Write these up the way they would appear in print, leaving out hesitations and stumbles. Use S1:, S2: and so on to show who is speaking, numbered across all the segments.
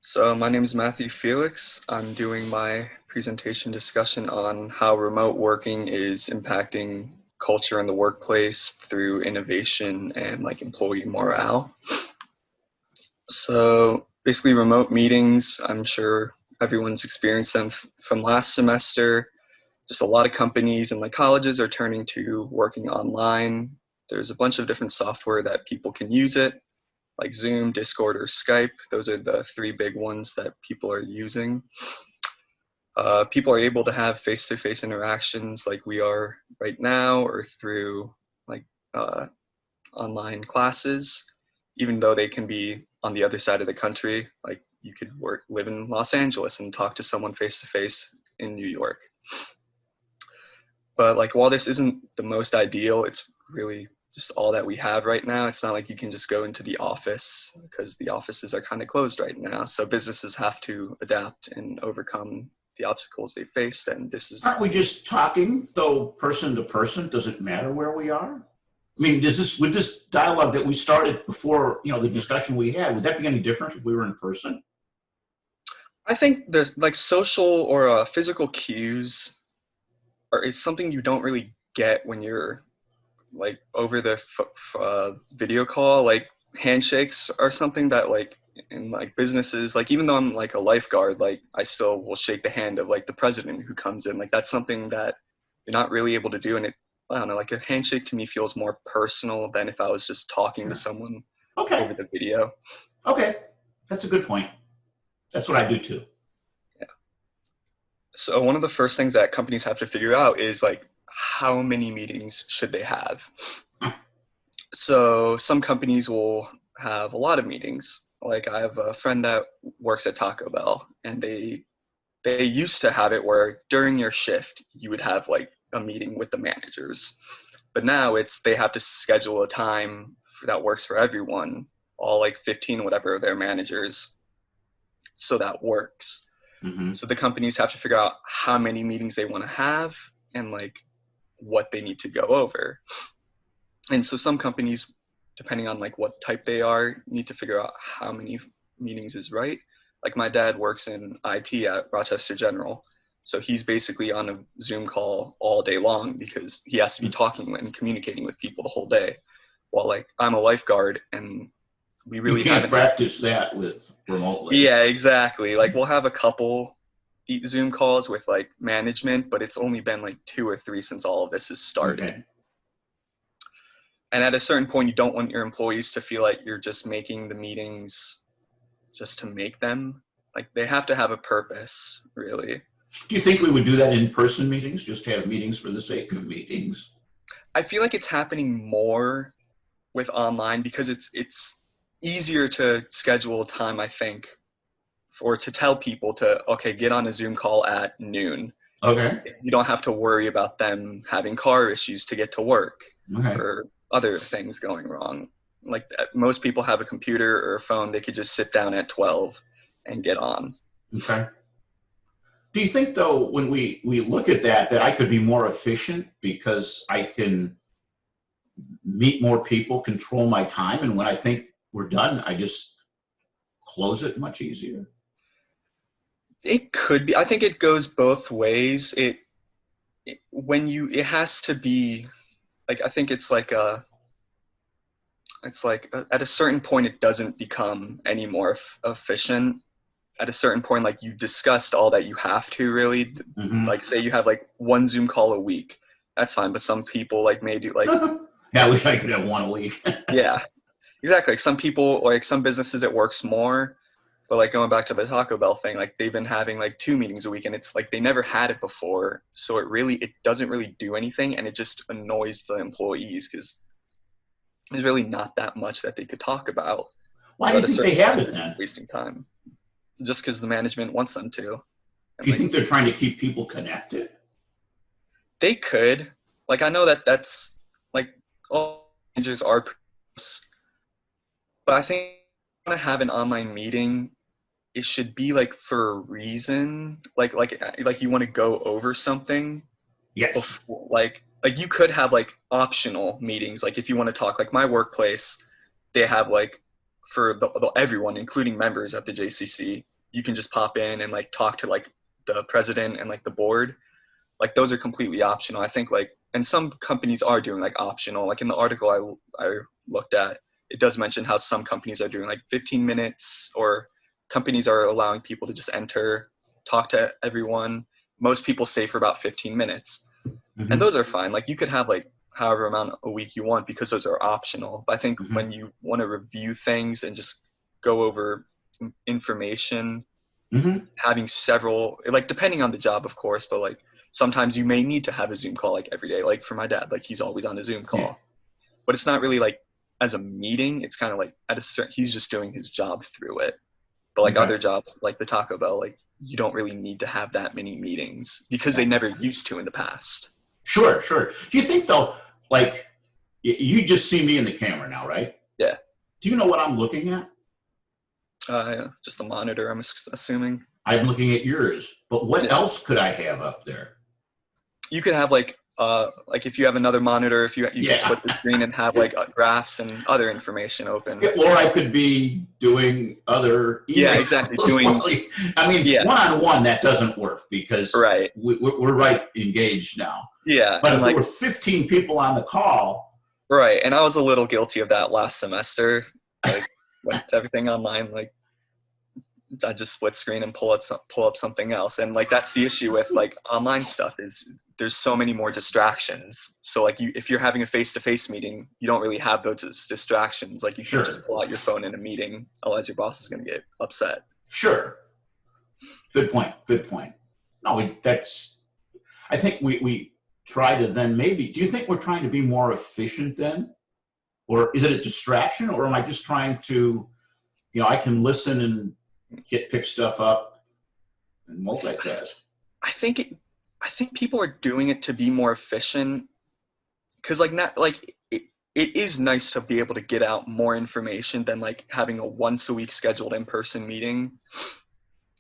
S1: So my name is Matthew Felix. I'm doing my presentation discussion on how remote working is impacting culture in the workplace through innovation and employee morale. So basically remote meetings, I'm sure everyone's experienced them from last semester. Just a lot of companies and colleges are turning to working online. There's a bunch of different software that people can use it, like Zoom, Discord, or Skype. Those are the three big ones that people are using. People are able to have face-to-face interactions like we are right now, or through like uh, online classes, even though they can be on the other side of the country. Like you could live in Los Angeles and talk to someone face-to-face in New York. But while this isn't the most ideal, it's really just all that we have right now. It's not like you can just go into the office because the offices are kind of closed right now. So businesses have to adapt and overcome the obstacles they faced. And this is,
S2: Aren't we just talking though, person to person? Does it matter where we are? I mean, would this dialogue that we started before, the discussion we had, would that be any different if we were in person?
S1: I think there's social or physical cues is something you don't really get when you're over the video call. Like handshakes are something that in businesses, even though I'm a lifeguard, I still will shake the hand of the president who comes in. That's something that you're not really able to do. And I don't know, a handshake to me feels more personal than if I was just talking to
S2: Sure.
S1: someone
S2: Okay.
S1: over the video.
S2: Okay. That's a good point. That's what I do too.
S1: Yeah. So one of the first things that companies have to figure out is how many meetings should they have? So some companies will have a lot of meetings. I have a friend that works at Taco Bell, and they used to have it where during your shift you would have a meeting with the managers. But now they have to schedule a time that works for everyone, all 15 whatever their managers. So that works.
S2: Mm-hmm.
S1: So the companies have to figure out how many meetings they want to have and what they need to go over. And so some companies, depending on what type they are, need to figure out how many meetings is right. Like my dad works in IT at Rochester General, so he's basically on a Zoom call all day long because he has to be talking and communicating with people the whole day. While I'm a lifeguard and we
S2: You
S1: really
S2: can't
S1: haven't.
S2: practice that with remotely.
S1: Yeah, exactly. We'll have a couple Zoom calls with management, but it's only been 2 or 3 since all of this has started.
S2: Okay.
S1: And at a certain point, you don't want your employees to feel like you're just making the meetings just to make them. They have to have a purpose, really.
S2: Do you think we would do that in person meetings? Just have meetings for the sake of meetings?
S1: I feel like it's happening more with online because it's easier to schedule a time, I think, or to tell people to, okay, get on a Zoom call at noon.
S2: Okay.
S1: You don't have to worry about them having car issues to get to work
S2: Okay.
S1: or other things going wrong. Most people have a computer or a phone, they could just sit down at 12 and get on.
S2: Okay. Do you think, though, when we look at that I could be more efficient because I can meet more people, control my time, and when I think we're done, I just close it much easier?
S1: It could be. I think it goes both ways. It has to be I think it's at a certain point it doesn't become any more efficient. At a certain point, you've discussed all that you have to really.
S2: Mm-hmm.
S1: Say you have one Zoom call a week, that's fine. But some people may do
S2: Yeah, I wish I could have one a week.
S1: yeah, exactly. Some people, some businesses, it works more. But going back to the Taco Bell thing, they've been having 2 meetings a week, and it's they never had it before. So it doesn't really do anything, and it just annoys the employees because there's really not that much that they could talk about.
S2: Why
S1: So
S2: do
S1: at
S2: you
S1: a
S2: think they
S1: certain
S2: have
S1: point,
S2: it
S1: they're just
S2: then?
S1: wasting time, just because the management wants them to. And
S2: Do you think they're trying to keep people connected?
S1: they could, I know that's all managers are, but I think want to have an online meeting, it should be for a reason, you want to go over something
S2: Yes.
S1: before, you could have optional meetings, if you want to talk, my workplace, they have for everyone including members at the JCC, you can just pop in and like talk to like the president and like the board. Like those are completely optional. I think like, and some companies are doing like optional. Like in the article I looked at, it does mention how some companies are doing like 15 minutes, or companies are allowing people to just enter, talk to everyone. Most people stay for about 15 minutes. And
S2: Mm-hmm.
S1: those are fine. Like you could have like however amount a week you want because those are optional. But I think
S2: Mm-hmm.
S1: when you want to review things and just go over information,
S2: Mm-hmm.
S1: having several, like depending on the job, of course, but like sometimes you may need to have a Zoom call like every day. Like for my dad, like he's always on a Zoom
S2: Yeah.
S1: call, but it's not really like as a meeting. It's kind of like at a certain, he's just doing his job through it. But like
S2: Okay.
S1: other jobs, like the Taco Bell, like you don't really need to have that many meetings because they
S2: Okay.
S1: never used to in the past.
S2: Sure. Sure. Do you think though, like you just see me in the camera now, right?
S1: Yeah.
S2: Do you know what I'm looking at?
S1: Just a monitor, I'm assuming.
S2: I'm looking at yours, but what
S1: Yeah.
S2: else could I have up there?
S1: You could have like if you have another monitor, if you could
S2: Yeah.
S1: split the screen and have like graphs and other information open.
S2: Or I could be doing other
S1: Yeah,
S2: emails.
S1: exactly. Doing,
S2: I mean,
S1: yeah,
S2: one-on-one, that doesn't work because
S1: right.
S2: we're right engaged now.
S1: Yeah,
S2: But
S1: and
S2: if there
S1: like,
S2: were 15 people on the call,
S1: right. And I was a little guilty of that last semester. Like with everything online, like I just split screen and pull up something else. And like that's the issue with like online stuff is there's so many more distractions. So like if you're having a face-to-face meeting, you don't really have those distractions. Like you can't just
S2: sure,
S1: pull out your phone in a meeting, otherwise your boss is going to get upset.
S2: sure. Good point. Good point. No, I think we try to then maybe, do you think we're trying to be more efficient then? Or is it a distraction, or am I just trying to, I can listen and pick stuff up and multitask?
S1: I think I think people are doing it to be more efficient because like not like it is nice to be able to get out more information than like having a once a week scheduled in-person meeting.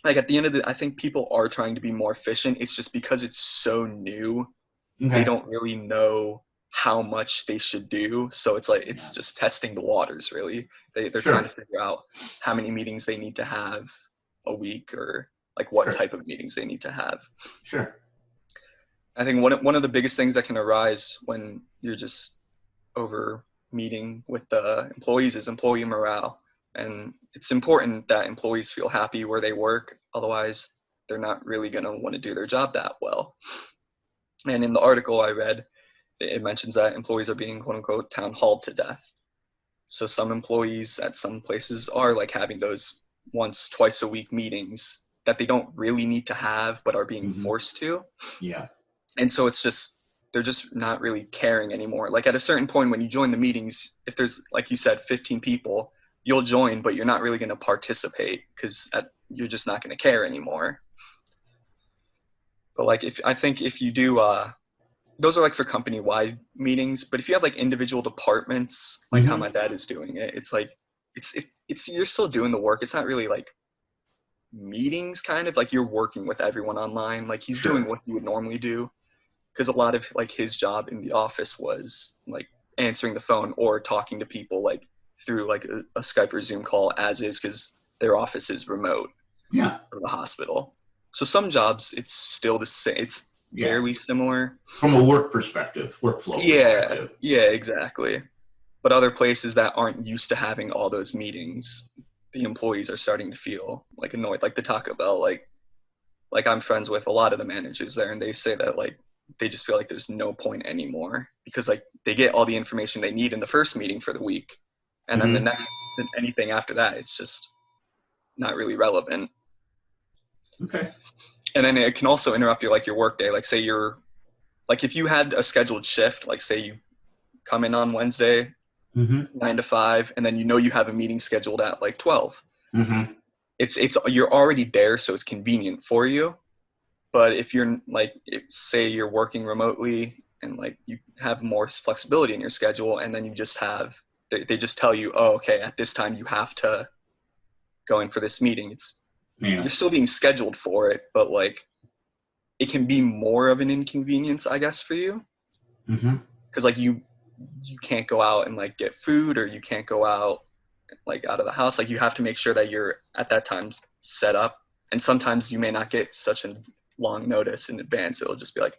S1: Like at the end of the, I think people are trying to be more efficient. It's just because it's so new, they
S2: Okay.
S1: don't really know how much they should do. So it's like it's
S2: Yeah.
S1: just testing the waters really. They're trying to
S2: Sure.
S1: figure out how many meetings they need to have a week, or like what
S2: Sure.
S1: type of meetings they need to have.
S2: Sure.
S1: I think one of the biggest things that can arise when you're just over meeting with the employees is employee morale. And it's important that employees feel happy where they work. Otherwise, they're not really going to want to do their job that well. And in the article I read, it mentions that employees are being quote unquote town halled to death. So some employees at some places are like having those once, twice a week meetings that they don't really need to have, but are being
S2: Mm-hmm.
S1: forced to.
S2: Yeah.
S1: And so it's just, they're just not really caring anymore. Like at a certain point when you join the meetings, if there's, like you said, 15 people, you'll join, but you're not really going to participate because you're just not going to care anymore. But like I think if you do, those are like for company-wide meetings, but if you have like individual departments, like how
S2: Mm-hmm.
S1: my dad is doing it, it's like, it's you're still doing the work. It's not really like meetings, kind of like you're working with everyone online. Like he's doing
S2: Sure.
S1: what you would normally do. Because a lot of like his job in the office was like answering the phone or talking to people like through like a Skype or Zoom call as is, because their office is remote
S2: Yeah.
S1: from the hospital. So some jobs it's still the same. It's
S2: Yeah.
S1: fairly similar.
S2: From a workflow
S1: Yeah,
S2: perspective.
S1: yeah, exactly. But other places that aren't used to having all those meetings, the employees are starting to feel like annoyed. Like the Taco Bell, like I'm friends with a lot of the managers there, and they say that like they just feel like there's no point anymore because like they get all the information they need in the first meeting for the week, and then the
S2: Mm-hmm.
S1: next anything after that, it's just not really relevant.
S2: Okay.
S1: And then it can also interrupt your work day. Like say you're like if you had a scheduled shift, like say you come in on Wednesday
S2: Mm-hmm.
S1: 9 to 5, and then you have a meeting scheduled at like 12.
S2: Mm-hmm.
S1: It's you're already there, so it's convenient for you. But if you're like, say you're working remotely and like you have more flexibility in your schedule, and then you just they just tell you, oh, okay, at this time you have to go in for this meeting.
S2: Yeah.
S1: You're still being scheduled for it, but like it can be more of an inconvenience, I guess, for you.
S2: Mm-hmm.
S1: Because like you can't go out and like get food, or you can't go out like out of the house. Like you have to make sure that you're at that time set up And sometimes you may not get such a long notice in advance. It'll just be like,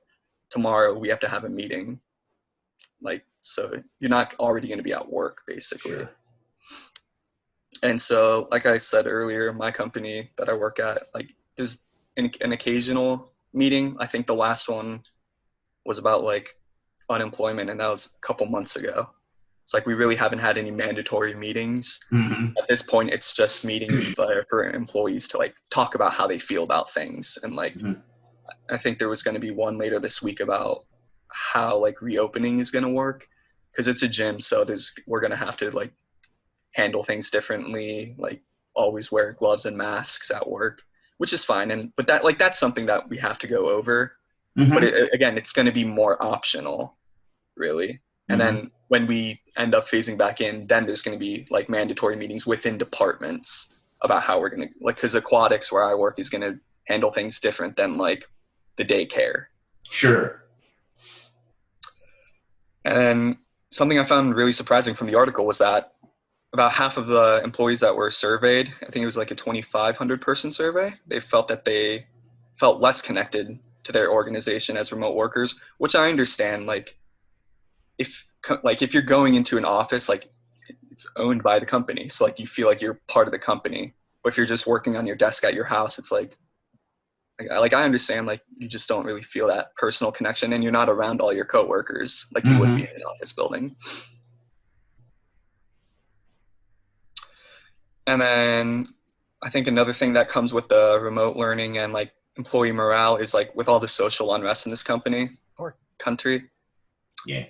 S1: tomorrow we have to have a meeting. Like, so you're not already going to be at work, basically.
S2: Sure.
S1: And so, like I said earlier, my company that I work at, like, there's an occasional meeting. I think the last one was about like unemployment, and that was a couple months ago. It's like we really haven't had any mandatory meetings.
S2: Mm-hmm.
S1: At this point, it's just meetings that are for employees to like talk about how they feel about things. And like,
S2: Mm-hmm.
S1: I think there was going to be one later this week about how like reopening is going to work, because it's a gym, so we're going to have to like handle things differently, like always wear gloves and masks at work, which is fine. But that's something that we have to go over. But
S2: Mm-hmm.
S1: again, it's going to be more optional, really. And
S2: Mm-hmm.
S1: then when we end up phasing back in, then there's going to be like mandatory meetings within departments about how we're going to, like, because aquatics where I work is going to handle things different than like the daycare.
S2: Sure.
S1: And then something I found really surprising from the article was that about half of the employees that were surveyed, I think it was like a 2,500 person survey, they felt that they felt less connected to their organization as remote workers, which I understand. Like if you're going into an office, like it's owned by the company, so like you feel like you're part of the company. But if you're just working on your desk at your house, it's like I understand, like you just don't really feel that personal connection, and you're not around all your coworkers like you would be
S2: Mm-hmm.
S1: in an office building. And then I think another thing that comes with the remote learning and like employee morale is like with all the social unrest in this company or country,
S2: Yeah.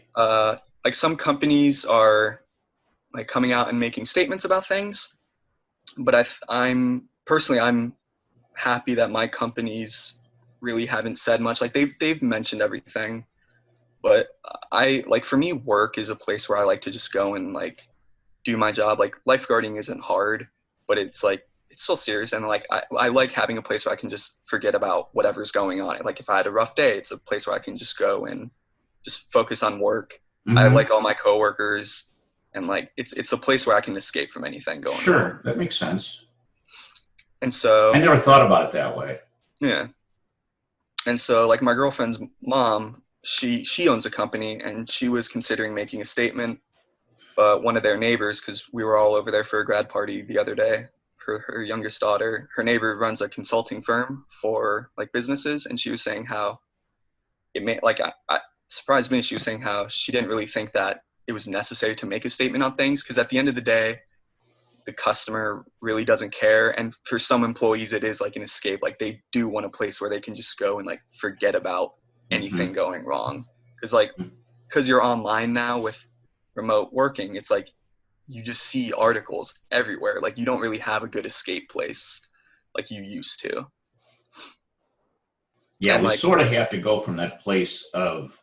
S1: like some companies are like coming out and making statements about things, but I'm personally, I'm happy that my companies really haven't said much. Like they've mentioned everything, but I like, for me, work is a place where I like to just go and like do my job. Like lifeguarding isn't hard, but it's like it's still serious, and like I like having a place where I can just forget about whatever's going on. Like if I had a rough day, it's a place where I can just go and just focus on work. I
S2: Mm-hmm.
S1: like all my coworkers, and like it's a place where I can escape from anything going on.
S2: Sure. That makes sense.
S1: And
S2: I
S1: so
S2: never thought about it that way.
S1: yeah, and so like my girlfriend's mom, she owns a company, and she was considering making a statement. But one of their neighbors, because we were all over there for a grad party the other day for her youngest daughter, her neighbor runs a consulting firm for like businesses, and she was saying how it may like I surprised me. She was saying how she didn't really think that it was necessary to make a statement on things, because at the end of the day, the customer really doesn't care, and for some employees it is like an escape. Like they do want a place where they can just go and like forget about
S2: Mm-hmm.
S1: anything going wrong, because you're online now with remote working, it's like you just see articles everywhere. Like you don't really have a good escape place like you used to.
S2: Yeah,
S1: And
S2: we
S1: like
S2: sort of have to go from that place of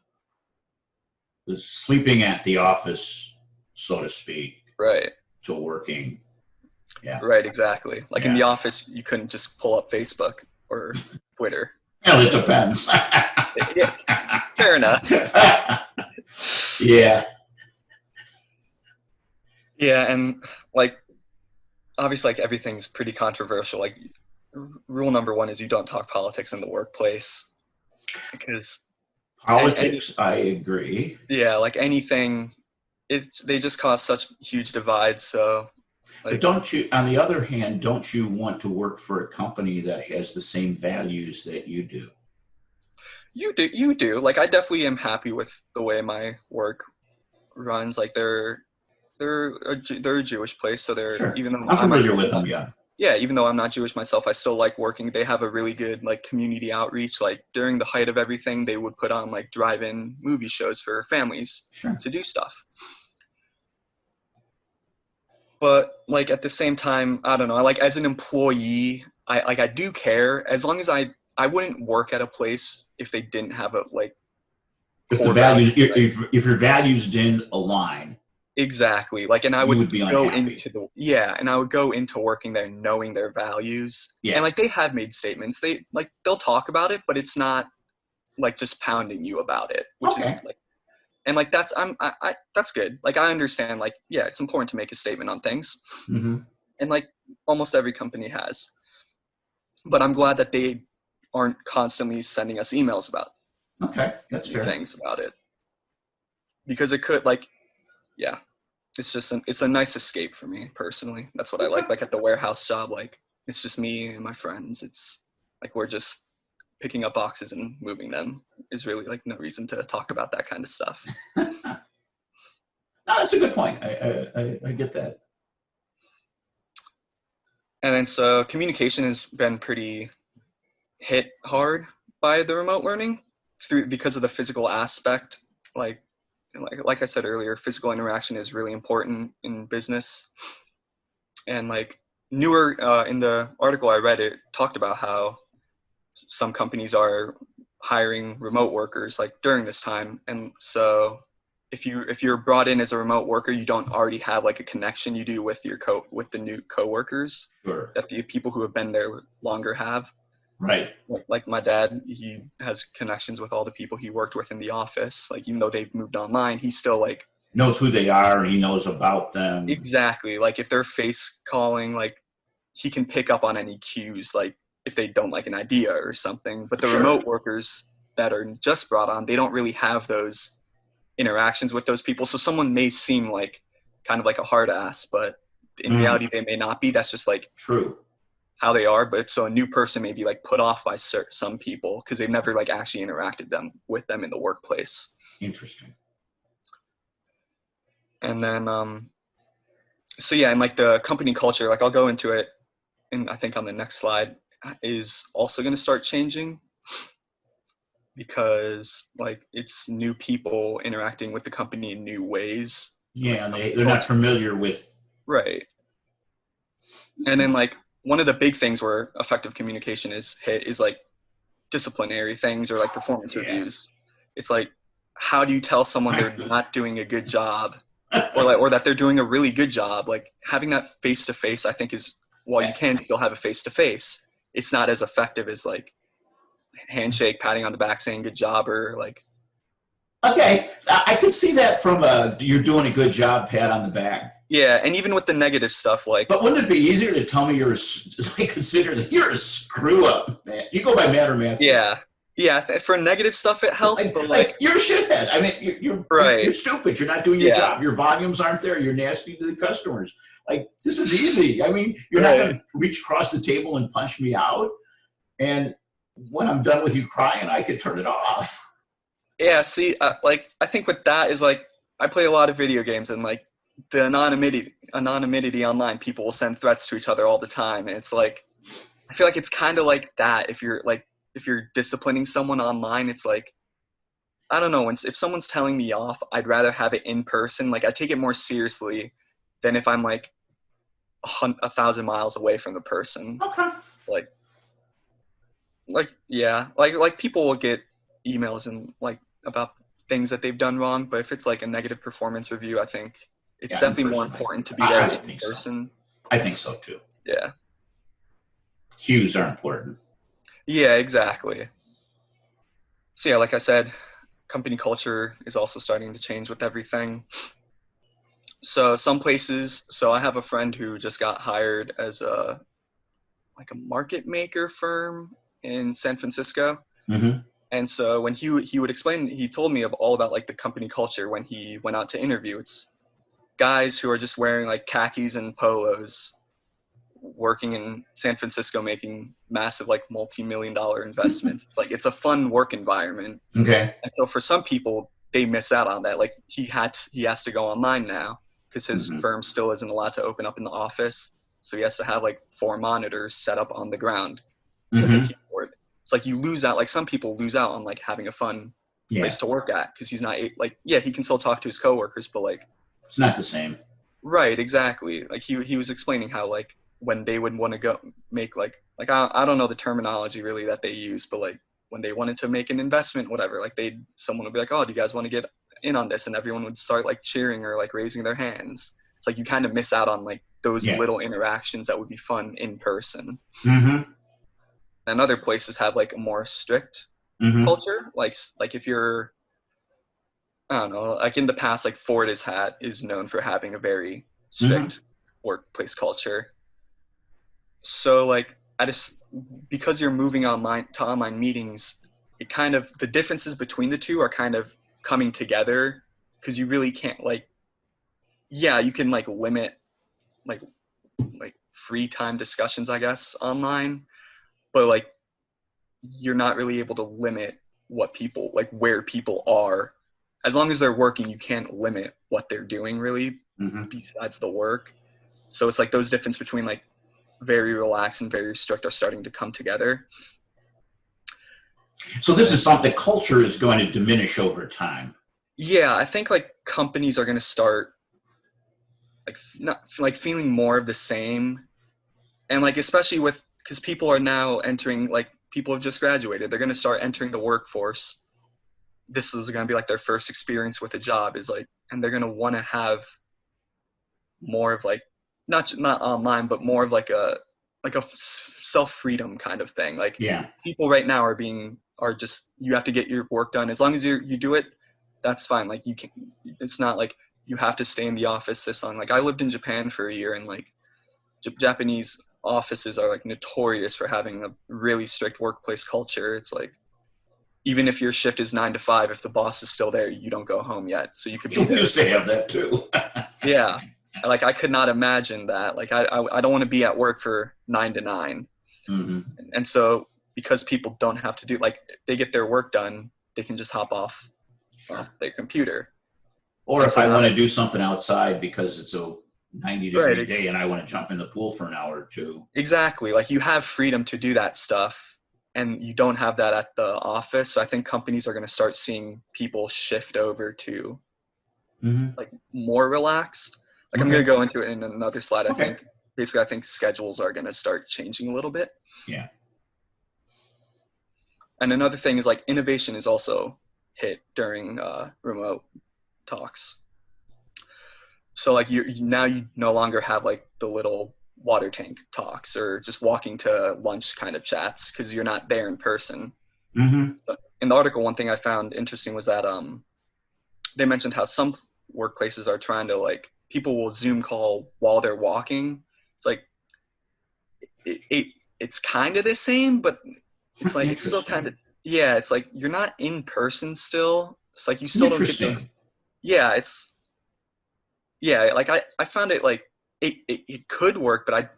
S2: sleeping at the office, so to speak,
S1: right,
S2: to working. Yeah.
S1: right, exactly. Like in the
S2: Yeah.
S1: office, you couldn't just pull up Facebook or Twitter.
S2: Well, it depends.
S1: Yeah, fair enough.
S2: Yeah.
S1: Yeah, and like obviously, like everything's pretty controversial. Like rule number one is you don't talk politics in the workplace, because any
S2: Politics, I agree.
S1: yeah, like anything, they just cause such huge divides. So
S2: But
S1: like
S2: don't you, on the other hand, don't you want to work for a company that has the same values that you do?
S1: you do. Like I definitely am happy with the way my work runs. Like they're a Jewish place, so they're,
S2: Sure.
S1: even though
S2: I'm
S1: I
S2: familiar
S1: myself
S2: with
S1: am
S2: them,
S1: not,
S2: yeah.
S1: yeah, even though I'm not Jewish myself, I still like working. They have a really good like community outreach. Like during the height of everything, they would put on like drive-in movie shows for families
S2: Sure.
S1: to do stuff. But like at the same time, I don't know. Like as an employee, I do care, as long as I wouldn't work at a place if they didn't have a like
S2: If the
S1: core
S2: values,
S1: values.
S2: if your values didn't align,
S1: Exactly. Like, and I
S2: you
S1: would
S2: would be
S1: go
S2: unhappy.
S1: into and I would go into working there knowing their values. And
S2: Yeah.
S1: like they have made statements. They'll talk about it, but it's not like just pounding you about it, which is
S2: Okay.
S1: like, and like that's good. Like I understand, like, yeah, it's important to make a statement on things.
S2: Mm-hmm.
S1: And like almost every company has. but I'm glad that they aren't constantly sending us emails about
S2: Okay, that's fair.
S1: things about it, because it could like, yeah, it's just it's a nice escape for me personally. That's what I
S2: Okay.
S1: like at the warehouse job. Like it's just me and my friends. It's like we're just picking up boxes and moving them. Is really like no reason to talk about that kind of stuff.
S2: No, that's a good point. I get that.
S1: And then so communication has been pretty hit hard by the remote learning through because of the physical aspect. Like like I said earlier, physical interaction is really important in business. And like newer in the article I read, it talked about how some companies are hiring remote workers like during this time. And so if you're brought in as a remote worker, you don't already have like a connection you do with your with the new coworkers
S2: Sure.
S1: that the people who have been there longer have.
S2: Right.
S1: Like my dad, he has connections with all the people he worked with in the office. Like even though they've moved online, he's still like
S2: Knows who they are and he knows about them.
S1: exactly like if they're face calling, like he can pick up on any cues, like if they don't like an idea or something. But the
S2: Sure.
S1: remote workers that are just brought on, they don't really have those interactions with those people. So someone may seem like kind of like a hard ass, but in reality they may not be. That's just like
S2: True.
S1: how they are. But so a new person may be like put off by some people because they've never like actually interacted with them in the workplace.
S2: Interesting.
S1: And then so yeah, and like the company culture, like I'll go into it, and I think on the next slide, is also going to start changing because like it's new people interacting with the company in new ways. And, like,
S2: Yeah, and
S1: company
S2: they're not
S1: culture.
S2: familiar with.
S1: Right. And then like one of the big things where effective communication is hit is like disciplinary things or like performance
S2: Yeah.
S1: reviews. It's like, how do you tell someone they're not doing a good job, or that they're doing a really good job? Like having that face to face, I think is, while you can still have a face to face, it's not as effective as like handshake, patting on the back, saying good job, or like.
S2: Okay, I could see that from a "you're doing a good job" pat on the back.
S1: Yeah, and even with the negative stuff, like.
S2: But wouldn't it be easier to tell me consider that you're a screw up, man? You go by Matt or Matthew.
S1: Yeah, yeah. For negative stuff, it helps, but
S2: Like
S1: like.
S2: you're a shithead. I mean, you're
S1: Right.
S2: stupid. You're not doing your
S1: Yeah.
S2: job. Your volumes aren't there. You're nasty to the customers. Like this is easy. I mean, you're not
S1: Right.
S2: going to reach across the table and punch me out. And when I'm done with you crying, I could turn it off.
S1: Yeah. See, like I think with that is like I play a lot of video games, and like the anonymity online, people will send threats to each other all the time, and it's like I feel like it's kind of like that. If you're disciplining someone online, it's like I don't know. If someone's telling me off, I'd rather have it in person. Like I take it more seriously than if I'm like 1,000 miles away from the person.
S2: Okay.
S1: Like yeah, like people will get emails and like about things that they've done wrong, but if it's like a negative performance review, I think it's
S2: Yeah, in
S1: definitely more
S2: person.
S1: important to be there
S2: I
S1: in
S2: think so.
S1: person.
S2: I think so too.
S1: Yeah.
S2: Cues are important.
S1: Yeah, exactly. So yeah, like I said, company culture is also starting to change with everything. So some places, so I have a friend who just got hired as a market maker firm in San Francisco.
S2: Mm-hmm.
S1: And so when he would explain, he told me all about like the company culture when he went out to interview. It's guys who are just wearing like khakis and polos, working in San Francisco, making massive like multi-million-dollar investments. It's like it's a fun work environment.
S2: Okay.
S1: And so for some people, they miss out on that. Like he has to go online now because his firm still isn't allowed to open up in the office. So he has to have like 4 monitors set up on the ground with a keyboard. It's like you lose out. Like some people lose out on like having a fun place to work at because he's not like, yeah, he can still talk to his coworkers, but like
S2: it's not the same.
S1: Right, exactly. Like he was explaining how like when they would want to go make like I don't know the terminology really that they use, but like when they wanted to make an investment, whatever, like someone would be like, oh, do you guys want to get in on this? And everyone would start like cheering or like raising their hands. It's like you kind of miss out on like those little interactions that would be fun in person.
S2: Mm-hmm.
S1: And other places have like a more strict culture. Like if you're, I don't know, like in the past, like Ford is known for having a very strict workplace culture. So like I just, because you're moving online to online meetings, it kind of, the differences between the two are kind of coming together, because you really can't like, yeah, you can like limit like free time discussions, I guess, online, but like you're not really able to limit what people like where people are. As long as they're working, you can't limit what they're doing really
S2: Hmm.
S1: besides the work. So it's like those difference between like very relaxed and very strict are starting to come together.
S2: So this is something, culture is going to diminish over time.
S1: Yeah, I think like companies are going to start like not like feeling more of the same, and like especially with, because people are now entering, like people have just graduated, they're going to start entering the workforce. This is going to be like their first experience with a job, is like, and they're going to want to have more of like not online, but more of like a self freedom kind of thing. Like
S2: Yeah.
S1: people right now are just, you have to get your work done. As long as you do it, that's fine. Like you can, it's not like you have to stay in the office this long. Like I lived in Japan for a year, and like Japanese offices are like notorious for having a really strict workplace culture. It's like, even if your shift is 9 to 5, if the boss is still there, you don't go home yet. So you could be
S2: We
S1: there.
S2: used to have that too.
S1: Yeah. Like I could not imagine that. Like I don't want to be at work for 9 to 9.
S2: Hmm.
S1: And so because people don't have to do, like they get their work done, they can just hop off
S2: Sure.
S1: their computer.
S2: Or
S1: And
S2: if
S1: so
S2: I
S1: now,
S2: want to do something outside because it's a 90-degree
S1: right,
S2: day and I want to jump in the pool for an hour or two.
S1: exactly. Like you have freedom to do that stuff, and you don't have that at the office. So I think companies are going to start seeing people shift over to
S2: Hmm.
S1: like more relaxed. Like I'm going to
S2: Okay.
S1: go into it in another slide. I
S2: Okay.
S1: think basically I think schedules are going to start changing a little bit.
S2: Yeah.
S1: And another thing is like innovation is also hit during remote talks. So like now you no longer have like the little water tank talks or just walking to lunch kind of chats, because you're not there in person.
S2: Hmm.
S1: But in the article, one thing I found interesting was that they mentioned how some workplaces are trying to, like, people will Zoom call while they're walking. It's like it's kind of the same, but it's like it's still kind
S2: Interesting.
S1: of, yeah. It's like you're not in person still. It's like you still don't get those.
S2: Interesting.
S1: Yeah, it's, yeah. Like I found it like it could work, but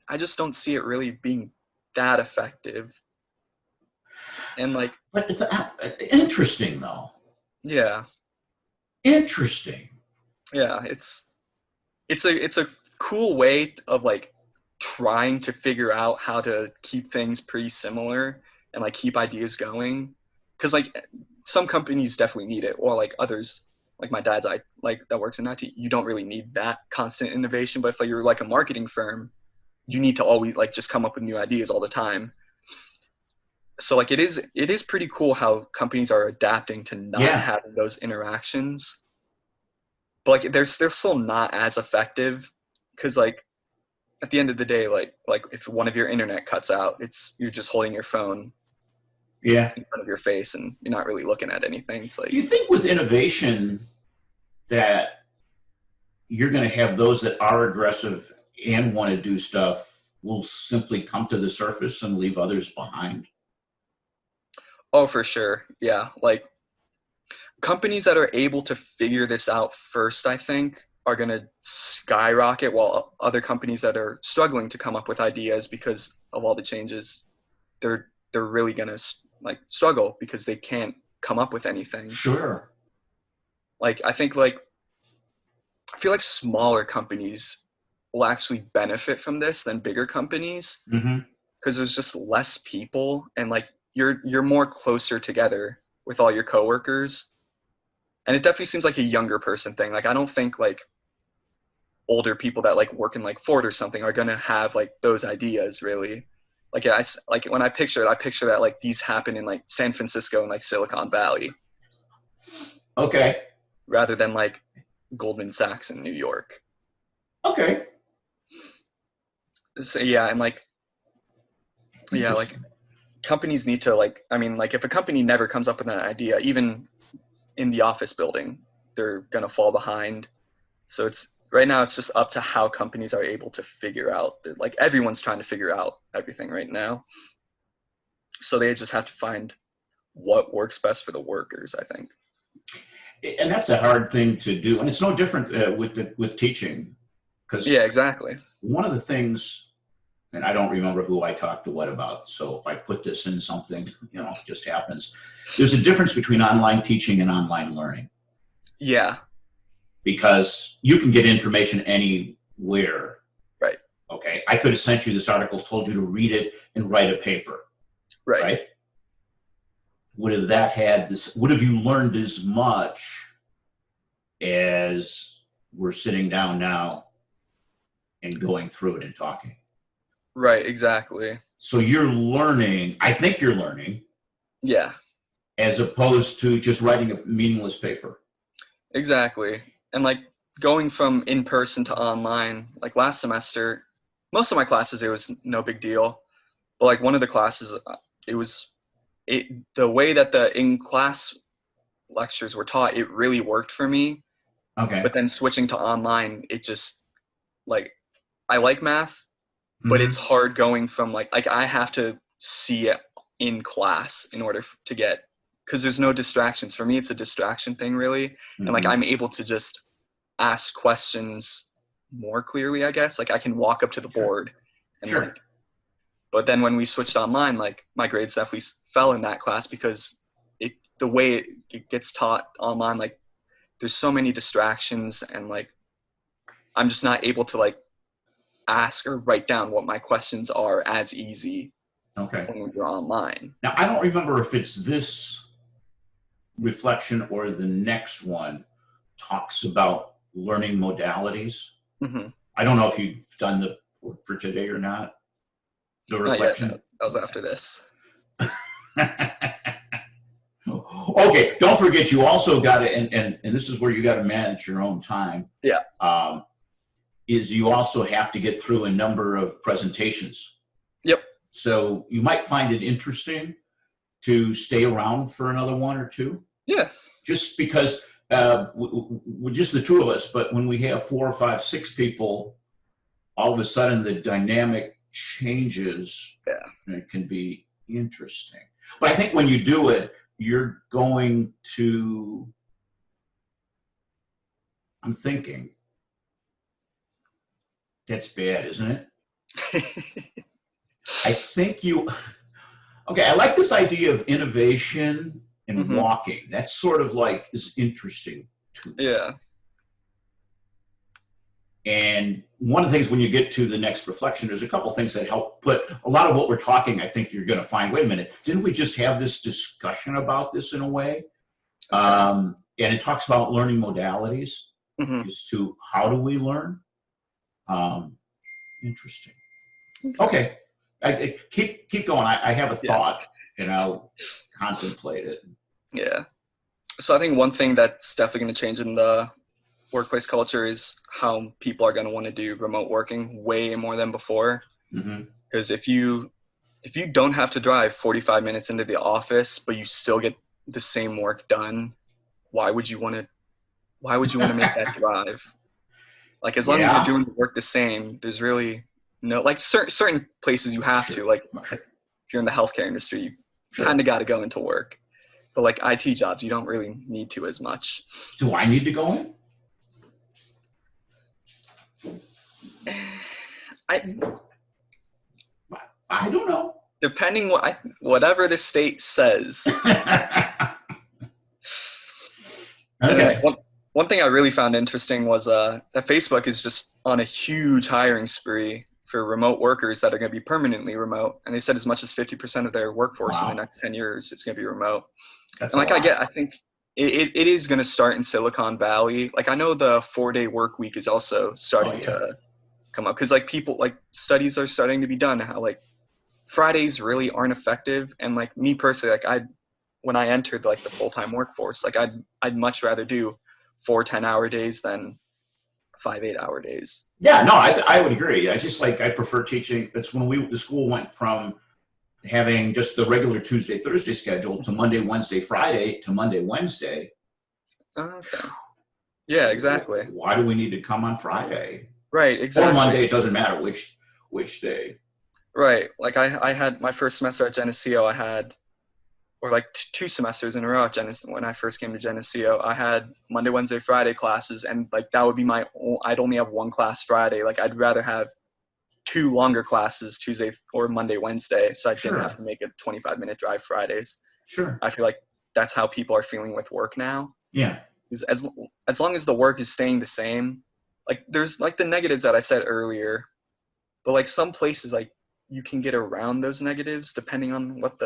S1: I just don't see it really being that effective. And like,
S2: But interesting, though.
S1: yeah,
S2: Interesting.
S1: yeah. It's a cool way of like trying to figure out how to keep things pretty similar and like keep ideas going, because like some companies definitely need it, or like others, like my dad's, I like that works in IT, you don't really need that constant innovation. But if like, you're like a marketing firm, you need to always like just come up with new ideas all the time. So like it is pretty cool how companies are adapting to not
S2: Yeah.
S1: having those interactions, but like they're still not as effective, because like at the end of the day, like if one of your internet cuts out, it's, you're just holding your phone
S2: Yeah.
S1: in front of your face and you're not really looking at anything. It's
S2: Do
S1: like,
S2: you think with innovation that you're going to have those that are aggressive and want to do stuff will simply come to the surface and leave others behind?
S1: oh, for sure. Yeah. Like companies that are able to figure this out first, I think, are going to skyrocket, while other companies that are struggling to come up with ideas because of all the changes, they're really going to like struggle because they can't come up with anything.
S2: Sure.
S1: Like I think like, I feel like smaller companies will actually benefit from this than bigger companies,
S2: Hmm.
S1: because there's just less people, and like you're more closer together with all your coworkers. And it definitely seems like a younger person thing. Like I don't think like older people that like work in like Ford or something are gonna have like those ideas really. Like like when I picture it, I picture that like these happen in like San Francisco and like Silicon Valley,
S2: Okay.
S1: rather than like Goldman Sachs in New York.
S2: Okay.
S1: So yeah, and like, yeah, like
S2: Interesting.
S1: companies need to like, I mean, like if a company never comes up with an idea, even in the office building, they're gonna fall behind. So it's right now it's just up to how companies are able to figure out, like everyone's trying to figure out everything right now. So they just have to find what works best for the workers, I think.
S2: And that's a hard thing to do. And it's no different with teaching, because
S1: Yeah, exactly.
S2: one of the things, and I don't remember who I talked to what about, so if I put this in something, it just happens. There's a difference between online teaching and online learning.
S1: Yeah.
S2: Because you can get information anywhere.
S1: Right.
S2: Okay. I could have sent you this article, told you to read it and write a paper. Right. Would have you learned as much as we're sitting down now and going through it and talking?
S1: Right, exactly.
S2: So you're learning, I think you're learning.
S1: Yeah.
S2: As opposed to just writing a meaningless paper.
S1: Exactly. And like going from in person to online, like last semester, most of my classes, it was no big deal. But like one of the classes, the way that the in-class lectures were taught, it really worked for me.
S2: Okay.
S1: But then switching to online, it just, like, I like math, but it's hard going from like I have to see it in class in order to get, because there's no distractions. For me, it's a distraction thing, really. And like I'm able to just ask questions more clearly, I guess. Like I can walk up to the board and like, but then when we switched online, like my grades definitely fell in that class because the way it gets taught online, like there's so many distractions and like I'm just not able to like ask or write down what my questions are as easy when we're online.
S2: Now, I don't remember if it's this reflection or the next one talks about learning modalities. I don't know if you've done the work for today or not. The reflection.
S1: Not yet, no. That was after this.
S2: Okay, don't forget you also got to, and this is where you got to manage your own time.
S1: Yeah.
S2: Is you also have to get through a number of presentations.
S1: Yep.
S2: So you might find it interesting to stay around for another one or two.
S1: Yeah.
S2: Just because we're just the two of us, but when we have 4 or 5, 6 people, all of a sudden the dynamic changes.
S1: Yeah.
S2: And it can be interesting. But I think when you do it, you're going to, I'm thinking, that's bad, isn't it? I think okay, I like this idea of innovation and walking. That's sort of like is interesting to me.
S1: Yeah.
S2: And one of the things when you get to the next reflection, there's a couple things that help put a lot of what we're talking, I think you're going to find, wait a minute, didn't we just have this discussion about this in a way? And it talks about learning modalities as to how do we learn? Interesting. Okay. I keep going. I have a thought and I'll contemplate it.
S1: Yeah. So I think one thing that's definitely going to change in the workplace culture is how people are going to want to do remote working way more than before. Because if you don't have to drive 45 minutes into the office, but you still get the same work done, why would you want to make that drive? Like as long as you're doing the work the same, there's really no, like certain places you have to, like if you're in the healthcare industry, you kind of got to go into work. But like IT jobs, you don't really need to as much.
S2: Do I need to go in? I don't know.
S1: Depending whatever the state says.
S2: Okay.
S1: One thing I really found interesting was that Facebook is just on a huge hiring spree for remote workers that are going to be permanently remote. And they said as much as 50% of their workforce in the next 10 years is going to be remote.
S2: That's
S1: and like I think it is going to start in Silicon Valley. Like I know the 4-day work week is also starting to come up because like people, like studies are starting to be done how like Fridays really aren't effective. And like me personally, like when I entered like the full-time workforce, like I'd much rather do 4 10-hour days than 5 8-hour days.
S2: Yeah, no, I would agree. I prefer teaching. That's when the school went from having just the regular Tuesday, Thursday schedule to Monday, Wednesday, Friday to Monday, Wednesday.
S1: Okay. Yeah, exactly.
S2: Why do we need to come on Friday
S1: Right,
S2: or
S1: exactly.
S2: Monday? It doesn't matter which day.
S1: Right. Like I had my first semester at Geneseo, or like two semesters in a row at Geneseo. When I first came to Geneseo, I had Monday, Wednesday, Friday classes, and like that would be I'd only have one class Friday. Like I'd rather have two longer classes Tuesday or Monday, Wednesday, so I didn't have
S2: Sure,
S1: to make a 25-minute drive Fridays.
S2: sure.
S1: I feel like that's how people are feeling with work now.
S2: Yeah,
S1: Is as long as the work is staying the same, like there's like the negatives that I said earlier, but like some places like you can get around those negatives depending on what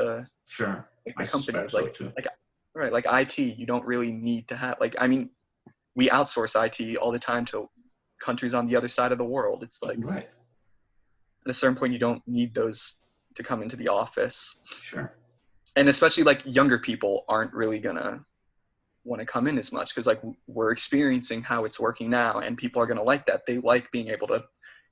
S2: sure.
S1: like
S2: I
S1: the company
S2: suspect
S1: is
S2: so too.
S1: like right, like IT, you don't really need to have like, I mean, we outsource IT all the time to countries on the other side of the world. It's like
S2: Right,
S1: at a certain point you don't need those to come into the office.
S2: sure.
S1: And especially like younger people aren't really gonna want to come in as much because like we're experiencing how it's working now, and people are gonna like that. They like being able to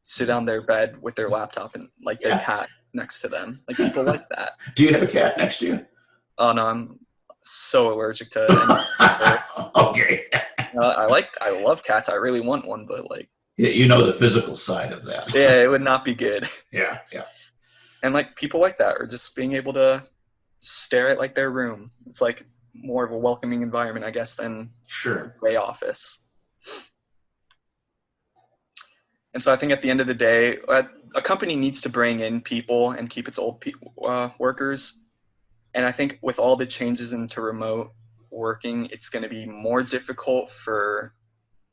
S1: sit on their bed with their laptop and like their
S2: Yeah.
S1: cat next to them. Like people like that.
S2: Do you have a cat next to you?
S1: Oh no, I'm so allergic to any fur.
S2: Okay.
S1: I love cats. I really want one, but like,
S2: Yeah, you know the physical side of that.
S1: yeah, it would not be good.
S2: Yeah, yeah.
S1: And like people like that, or just being able to stare at like their room. It's like more of a welcoming environment, I guess, than a
S2: Sure.
S1: gray office. And so I think at the end of the day, a company needs to bring in people and keep its old workers. And I think with all the changes into remote working, it's going to be more difficult for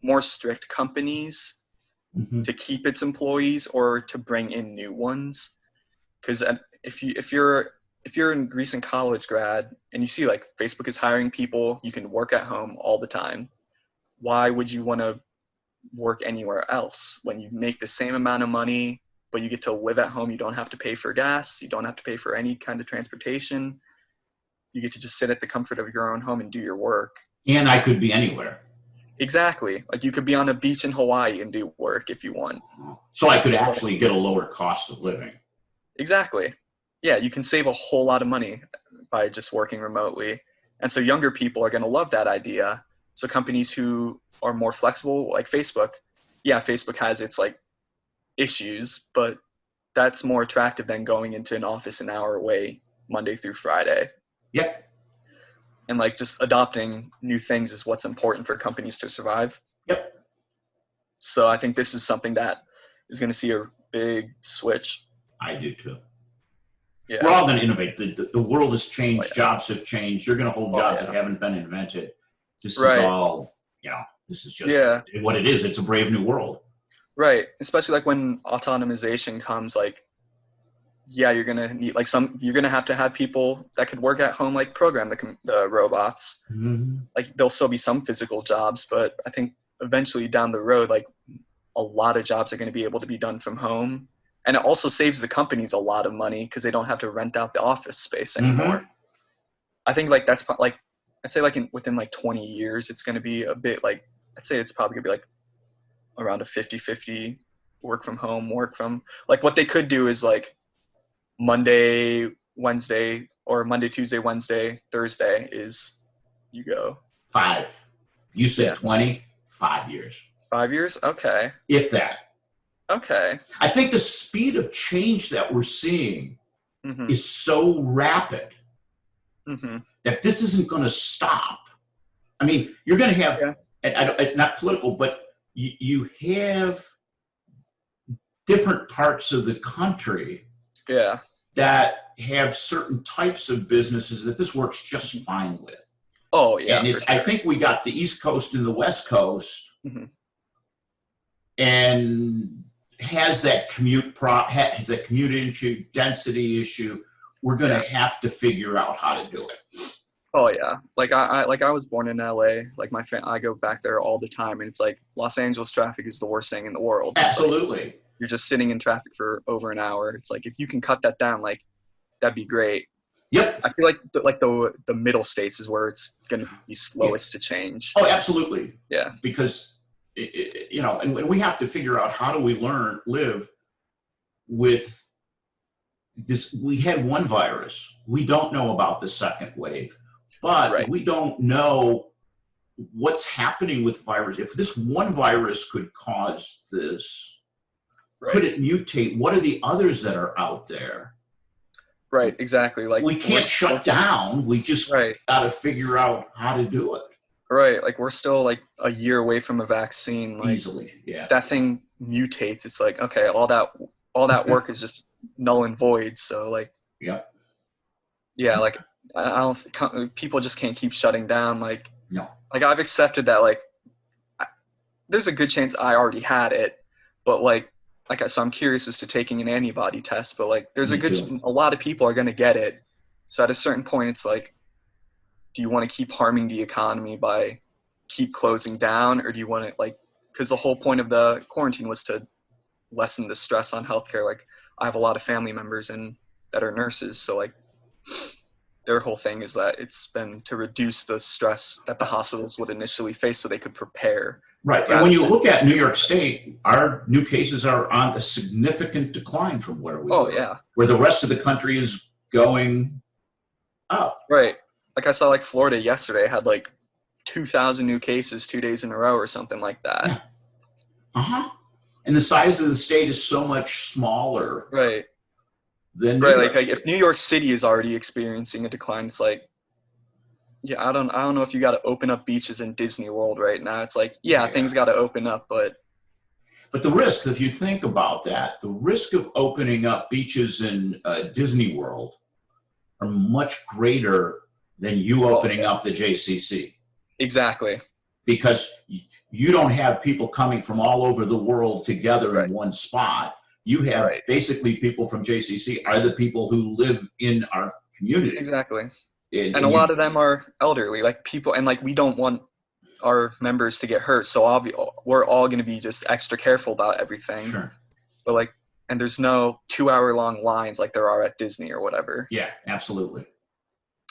S1: more strict companies
S2: Hmm.
S1: to keep its employees or to bring in new ones. Because if you're a recent college grad and you see like Facebook is hiring people, you can work at home all the time. Why would you want to work anywhere else when you make the same amount of money, but you get to live at home? You don't have to pay for gas. You don't have to pay for any kind of transportation. You get to just sit at the comfort of your own home and do your work.
S2: And I could be anywhere.
S1: Exactly. Like you could be on a beach in Hawaii and do work if you want.
S2: So I could
S1: So
S2: actually get a lower cost of living.
S1: exactly. Yeah, you can save a whole lot of money by just working remotely. And so younger people are going to love that idea. So companies who are more flexible, like Facebook, yeah, Facebook has its like issues, but that's more attractive than going into an office an hour away Monday through Friday.
S2: Yep.
S1: And like just adopting new things is what's important for companies to survive.
S2: Yep.
S1: So I think this is something that is going to see a big switch.
S2: I do too.
S1: Yeah.
S2: We're all going to innovate. The world has
S1: Oh,
S2: changed.
S1: yeah.
S2: Jobs have changed. You're going to hold
S1: Oh,
S2: jobs that
S1: yeah.
S2: haven't been invented. This is
S1: Right.
S2: all, this is just
S1: Yeah.
S2: what it is. It's a brave new world.
S1: Right. Especially like when autonomization comes, like, yeah, you're going to need like you're going to have people that could work at home, like program the robots.
S2: Mm-hmm.
S1: Like there'll still be some physical jobs, but I think eventually down the road, like a lot of jobs are going to be able to be done from home. And it also saves the companies a lot of money because they don't have to rent out the office space
S2: Mm-hmm.
S1: anymore. I think like that's like, I'd say like within like 20 years, it's going to be a bit like, I'd say it's probably going to be like around a 50-50 work from home, work from, like what they could do is like Monday, Wednesday, or Monday, Tuesday, Wednesday, Thursday is you go.
S2: 5. You
S1: Yeah.
S2: said 20, 5 years.
S1: 5 years? Okay.
S2: If that.
S1: Okay.
S2: I think the speed of change that we're seeing
S1: Mm-hmm.
S2: is so rapid
S1: Mm-hmm.
S2: that this isn't going to stop. I mean, you're going to have,
S1: Yeah.
S2: not political, but you have different parts of the country
S1: Yeah.
S2: that have certain types of businesses that this works just fine with.
S1: Oh, yeah,
S2: And
S1: for
S2: I
S1: sure.
S2: think we got the East Coast and the West Coast,
S1: Mm-hmm.
S2: and has that commute issue, density issue. We're going to have to figure out how to do it.
S1: Oh, yeah. Like I was born in LA. Like I go back there all the time, and it's like Los Angeles traffic is the worst thing in the world. It's like
S2: Absolutely.
S1: you're just sitting in traffic for over an hour. It's like if you can cut that down, like that'd be great.
S2: Yep.
S1: I feel like the middle states is where it's going to be slowest to change.
S2: Oh, absolutely.
S1: Yeah.
S2: Because and we have to figure out how do we live with this. We had one virus. We don't know about the second wave, but
S1: Right.
S2: we don't know what's happening with virus. If this one virus could cause this, could
S1: Right.
S2: it mutate? What are the others that are out there?
S1: Right. Exactly. Like
S2: We can't shut down. We just
S1: right.
S2: got to figure out how to do it
S1: Right. Like we're still like a year away from a vaccine. Like
S2: easily.
S1: if
S2: Yeah.
S1: that thing mutates, it's like, okay, all that work is just null and void. So like,
S2: Yep.
S1: yeah, like I don't, people just can't keep shutting down. Like
S2: No.
S1: I've accepted that like there's a good chance I already had it, but so I'm curious as to taking an antibody test, but like there's
S2: Me too.
S1: a lot of people are going to get it. So at a certain point, it's like, do you want to keep harming the economy by keep closing down, or do you want to like, because the whole point of the quarantine was to lessen the stress on healthcare. Like I have a lot of family members that are nurses, so like their whole thing is that it's been to reduce the stress that the hospitals would initially face so they could prepare
S2: Right. And
S1: rather
S2: when you
S1: than,
S2: look at New York State, our new cases are on a significant decline from where we
S1: oh
S2: were,
S1: yeah,
S2: where the rest of the country is going up.
S1: right. Like I saw like Florida yesterday had like 2,000 new cases 2 days in a row or something like that.
S2: Yeah. Uh-huh. And the size of the state is so much smaller
S1: Right.
S2: than New
S1: Right. Like,
S2: York
S1: like if
S2: State.
S1: New York City is already experiencing a decline, it's like, yeah, I don't know if you got to open up beaches in Disney World right now. It's like, yeah,
S2: Yeah.
S1: things got to open up, but
S2: But the risk, if you think about that, the risk of opening up beaches in Disney World are much greater than you
S1: oh
S2: opening
S1: yeah,
S2: up the JCC,
S1: exactly.
S2: because you don't have people coming from all over the world together in
S1: Right.
S2: one spot. You have
S1: Right.
S2: basically people from JCC are the people who live in our community.
S1: Exactly. And a
S2: And
S1: lot
S2: you,
S1: of them are elderly, like people, and like we don't want our members to get hurt, so we're all going to be just extra careful about everything.
S2: sure.
S1: But like, and there's no 2 hour long lines like there are at Disney or whatever.
S2: Yeah, absolutely.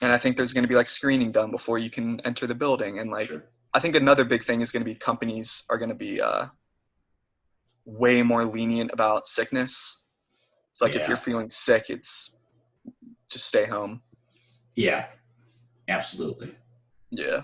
S1: And I think there's going to be like screening done before you can enter the building. And like,
S2: Sure.
S1: I think another big thing is going to be companies are going to be way more lenient about sickness. It's like if you're
S2: Yeah.
S1: feeling sick, it's just stay home.
S2: Yeah, absolutely.
S1: Yeah.